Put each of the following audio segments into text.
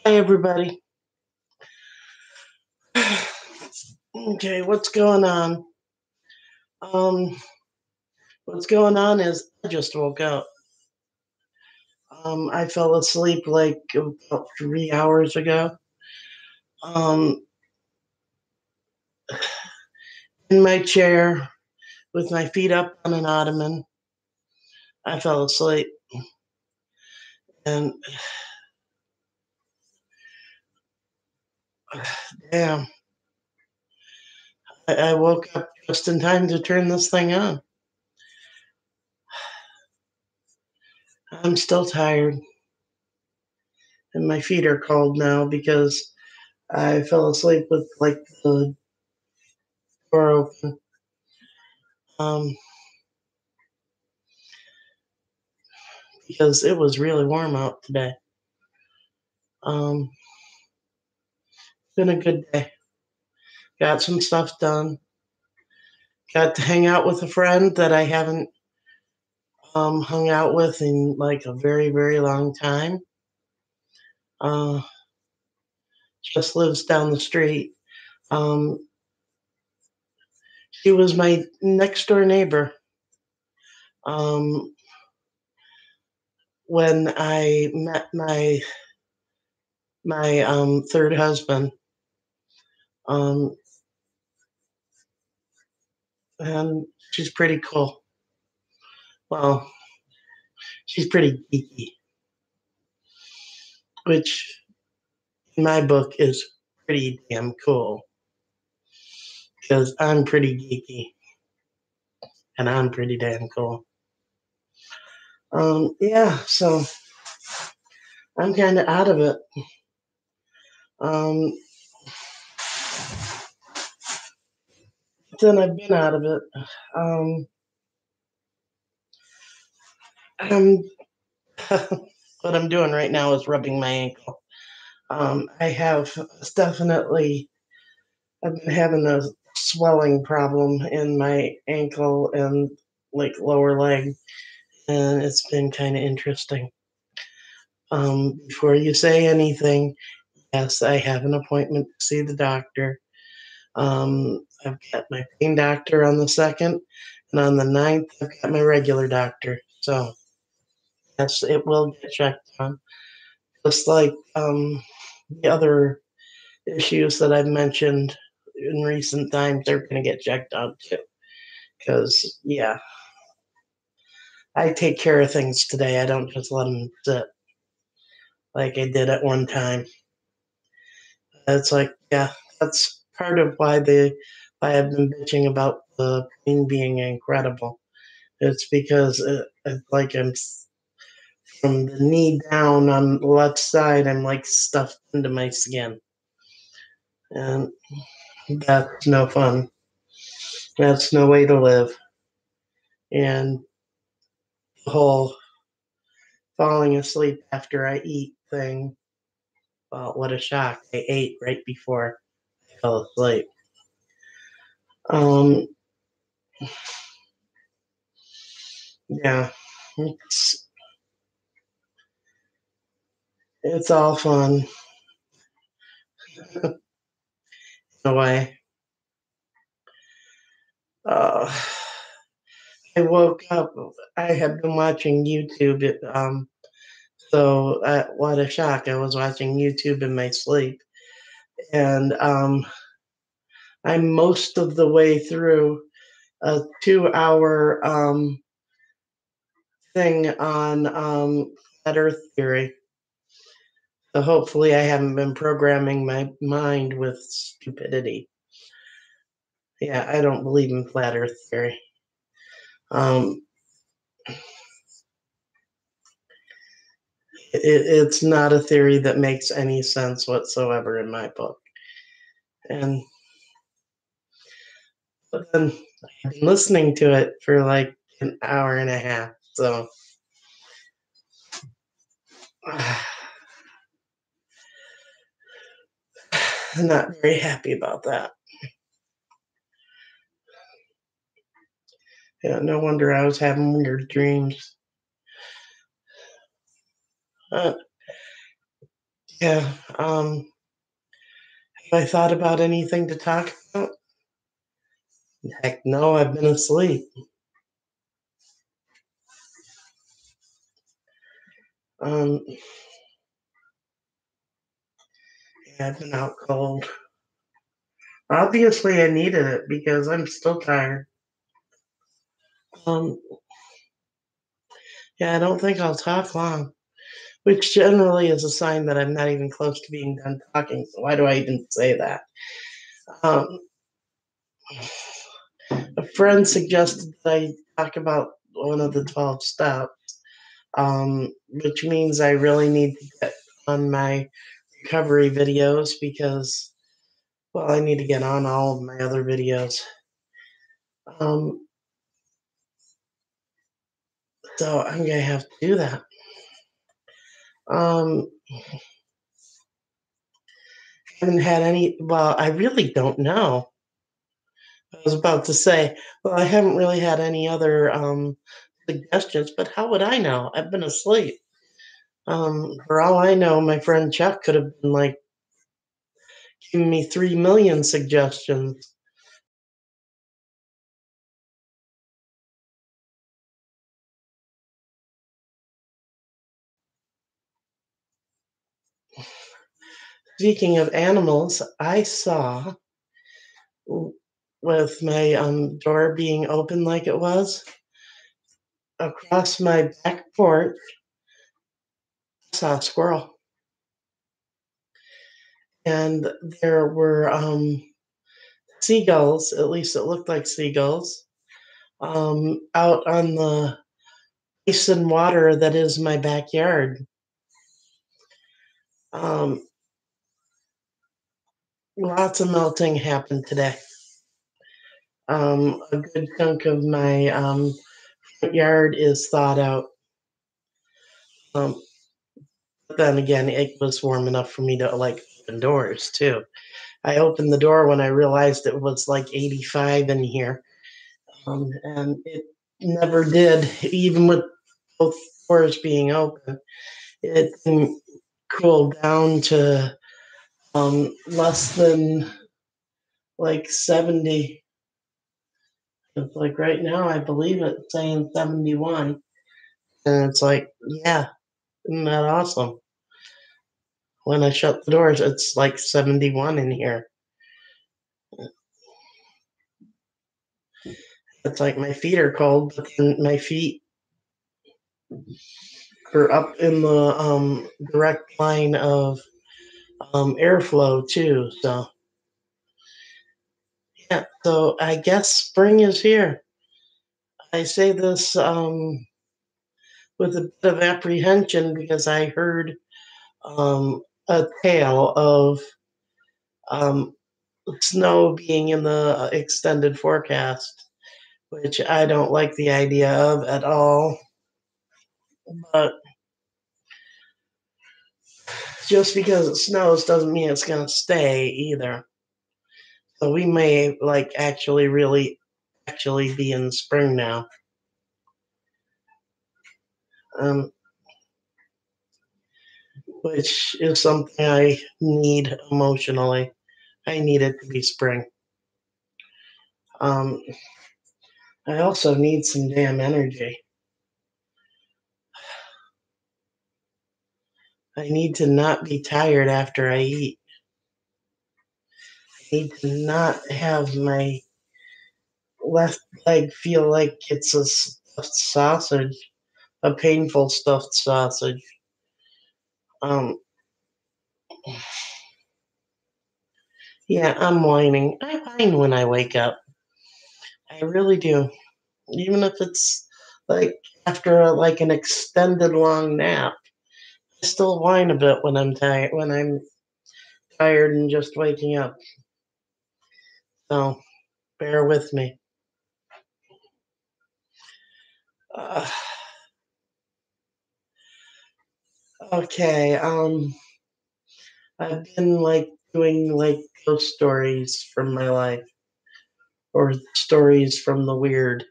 Hi, everybody. Okay, what's going on? Um, what's going on is I just woke up. I fell asleep like about 3 hours ago. Um, in my chair with my feet up on an ottoman. I fell asleep, and damn, I woke up just in time to turn this thing on. I'm still tired, and my feet are cold now because I fell asleep with like the door open. Um, because it was really warm out today. Um, been a good day. Got some stuff done. Got to hang out with a friend that I haven't hung out with in like a very, very long time. Uh, just lives down the street. Um, she was my next door neighbor um, when I met my third husband. Um, and she's pretty cool. Well, she's pretty geeky, which in my book is pretty damn cool because I'm pretty geeky and I'm pretty damn cool. Yeah, so I'm kind of out of it. Um, then I've been out of it. Um, I'm, what I'm doing right now is rubbing my ankle. I have definitely, I've been having a swelling problem in my ankle and like lower leg, and it's been kind of interesting. Before you say anything, yes, I have an appointment to see the doctor. I've got my pain doctor on the 2nd, and on the 9th, I've got my regular doctor. So, yes, it will get checked on. Just like the other issues that I've mentioned in recent times, they're going to get checked on too. Because, yeah, I take care of things today. I don't just let them sit like I did at one time. It's like, yeah, that's part of why I've been bitching about the pain being incredible. It's because it's like from the knee down on the left side, I'm like stuffed into my skin. And that's no fun. That's no way to live. And the whole falling asleep after I eat thing, well, what a shock. I ate right before I fell asleep. Um, yeah, it's, it's all fun in a way. Uh, I woke up. I had been watching YouTube. What a shock! I was watching YouTube in my sleep, and I'm most of the way through a 2 hour thing on flat Earth theory. So hopefully, I haven't been programming my mind with stupidity. Yeah, I don't believe in flat Earth theory. Um, it's not a theory that makes any sense whatsoever in my book. And but then I've been listening to it for like an hour and a half, so I'm not very happy about that. Yeah, no wonder I was having weird dreams. Uh, Yeah. Have I thought about anything to talk about? Heck no, I've been asleep. Um, yeah, I've been out cold. Obviously, I needed it because I'm still tired. Um, yeah, I don't think I'll talk long, which generally is a sign that I'm not even close to being done talking. So why do I even say that? Um, a friend suggested that I talk about one of the 12 steps, which means I really need to get on my recovery videos because, well, I need to get on all of my other videos. Um, so I'm going to have to do that. Um, haven't had any, well, I really don't know. I was about to say, well, I haven't really had any other suggestions, but how would I know? I've been asleep. For all I know, my friend Chuck could have been like giving me 3 million suggestions. Speaking of animals, I saw with my door being open like it was across my back porch, I saw a squirrel, and there were seagulls. At least it looked like seagulls out on the ice and water that is my backyard. Um, Lots of melting happened today. A good chunk of my front yard is thawed out. Um, but then again, it was warm enough for me to like open doors too. I opened the door when I realized it was like 85 in here, and it never did, even with both doors being open. It didn't cool down to less than like 70. It's like right now, I believe it's saying 71. And it's like, yeah, isn't that awesome? When I shut the doors, it's like 71 in here. It's like my feet are cold, but then my feet are up in the direct line of airflow too. So, yeah, so I guess spring is here. I say this with a bit of apprehension because I heard a tale of um, snow being in the extended forecast, which I don't like the idea of at all. But just because it snows doesn't mean it's going to stay either. So we may like actually really actually be in spring now. Um, which is something I need emotionally. I need it to be spring. Um, I also need some damn energy. I need to not be tired after I eat. I need to not have my left leg feel like it's a stuffed sausage, a painful stuffed sausage. Um, yeah, I'm whining. I whine when I wake up. I really do. Even if it's like after like an extended long nap, I still whine a bit when I'm tired. When I'm tired and just waking up. So bear with me. Uh, okay. I've been like doing like ghost stories from my life or stories from the weird.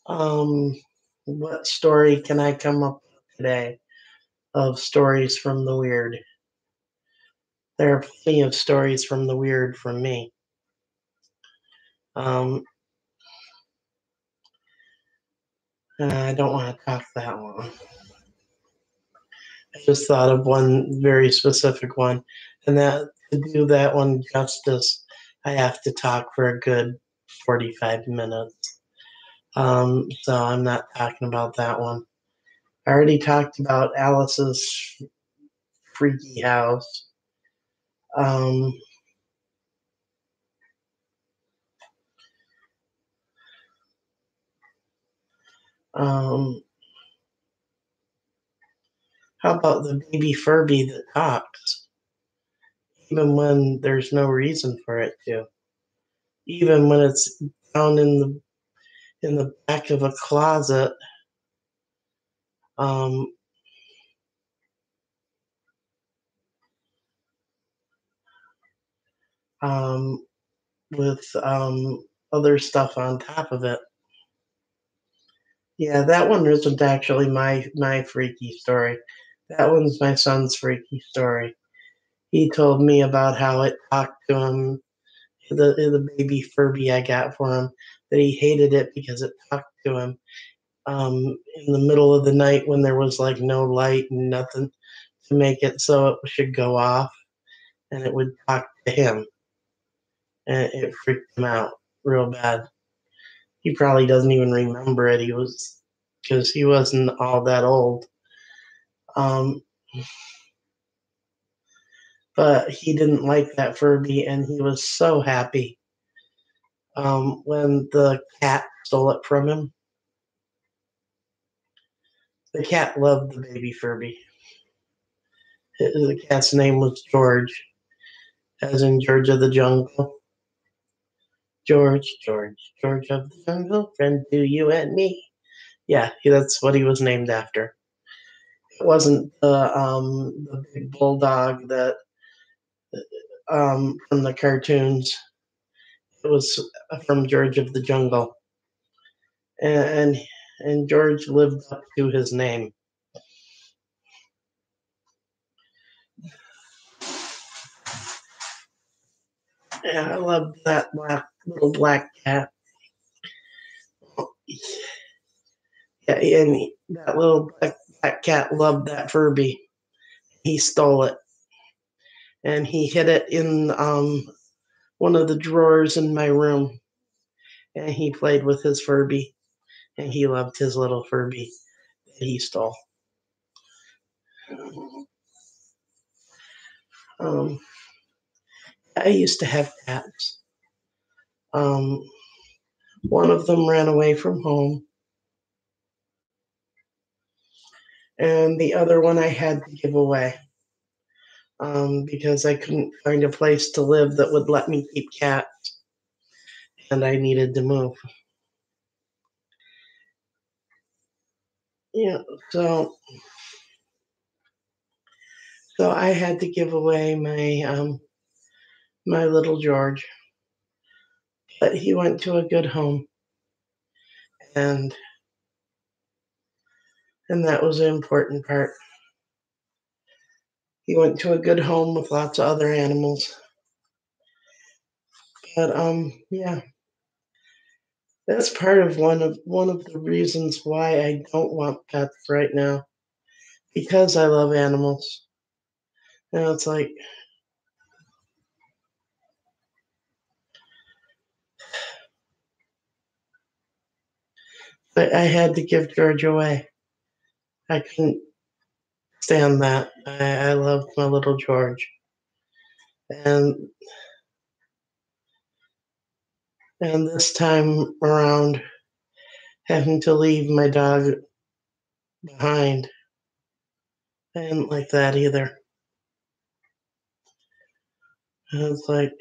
Um, what story can I come up with today of stories from the weird? There are plenty of stories from the weird from me. Um, I don't want to talk that long. I just thought of one very specific one, and that to do that one justice, I have to talk for a good 45 minutes. So I'm not talking about that one. I already talked about Alice's freaky house. Um, um, how about the baby Furby that talks, even when there's no reason for it to? Even when it's down in the back of a closet, um, um, with other stuff on top of it. Yeah, that one isn't actually my freaky story. That one's my son's freaky story. He told me about how it talked to him, the baby Furby I got for him, that he hated it because it talked to him in the middle of the night when there was like no light and nothing to make it so it should go off, and it would talk to him, and it freaked him out real bad. He probably doesn't even remember it. He was because he wasn't all that old. Um, but he didn't like that Furby, and he was so happy when the cat stole it from him. The cat loved the baby Furby. The cat's name was George, as in George of the Jungle. George, George, George of the Jungle, friend to you and me. Yeah, that's what he was named after. It wasn't the big bulldog that from the cartoons. It was from George of the Jungle, and and George lived up to his name. Yeah, I loved that little black cat. Yeah, and that little black cat loved that Furby. He stole it, and he hid it in one of the drawers in my room. And he played with his Furby, and he loved his little Furby that he stole. Um, I used to have cats. Um, one of them ran away from home, and the other one I had to give away because I couldn't find a place to live that would let me keep cats, and I needed to move. Yeah, so so I had to give away my little George, but he went to a good home, and and that was the important part. He went to a good home with lots of other animals. But yeah, that's part of one of the reasons why I don't want pets right now, because I love animals. And it's like I had to give George away. I couldn't stand that. I loved my little George. And and this time around having to leave my dog behind. I didn't like that either. And it's like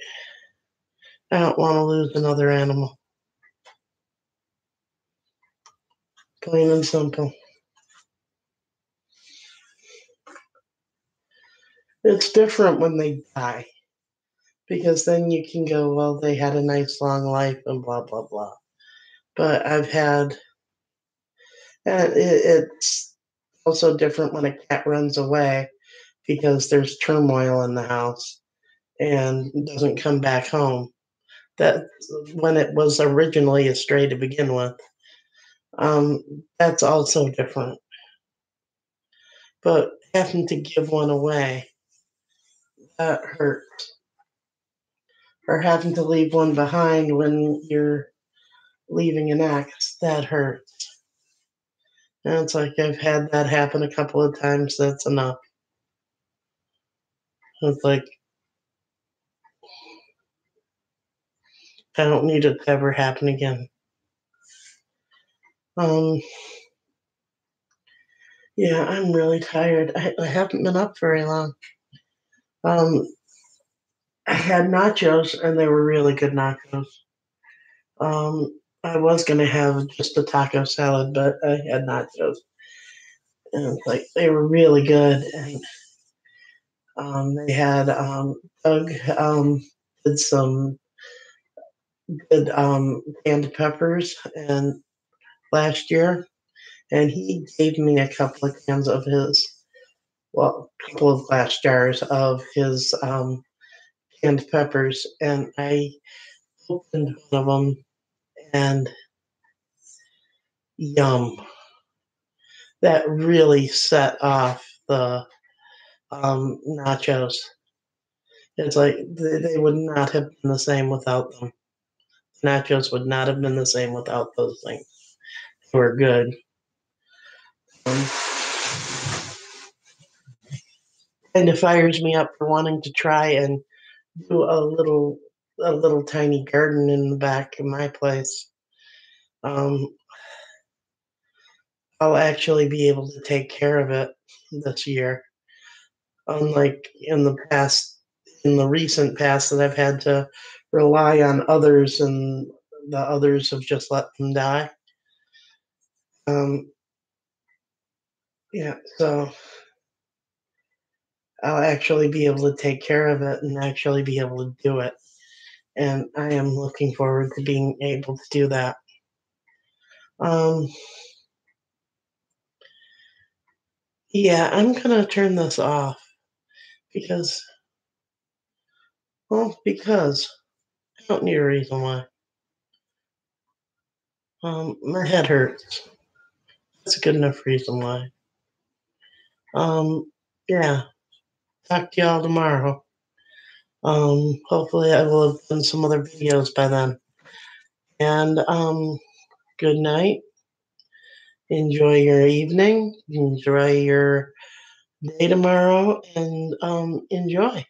I don't want to lose another animal. Plain and simple. It's different when they die because then you can go, well, they had a nice long life and blah blah blah. But I've had, and it's also different when a cat runs away because there's turmoil in the house. and doesn't come back home. That when it was originally a stray to begin with. That's also different. But having to give one away, that hurts. Or having to leave one behind when you're leaving an ex, that hurts. And it's like I've had that happen a couple of times. That's enough. It's like I don't need it to ever happen again. Um, yeah, I'm really tired. I haven't been up very long. Um, I had nachos, and they were really good nachos. I was gonna have just a taco salad, but I had nachos, and like they were really good. And they had Doug did some good canned peppers and last year, and he gave me a couple of cans of his, well, a couple of glass jars of his canned peppers, and I opened one of them, and yum, that really set off the nachos. It's like they would not have been the same without them. Nachos would not have been the same without those things. They were good. Um, kind of fires me up for wanting to try and do a little tiny garden in the back of my place. Um, I'll actually be able to take care of it this year, unlike in the recent past that I've had to rely on others and the others have just let them die. Um, yeah, so I'll actually be able to take care of it and actually be able to do it. And I am looking forward to being able to do that. Um, yeah, I'm gonna turn this off because, because I don't need a reason why. My head hurts. That's a good enough reason why. Um, yeah, talk to y'all tomorrow. Hopefully I will have done some other videos by then. And good night. Enjoy your evening. Enjoy your day tomorrow, and enjoy.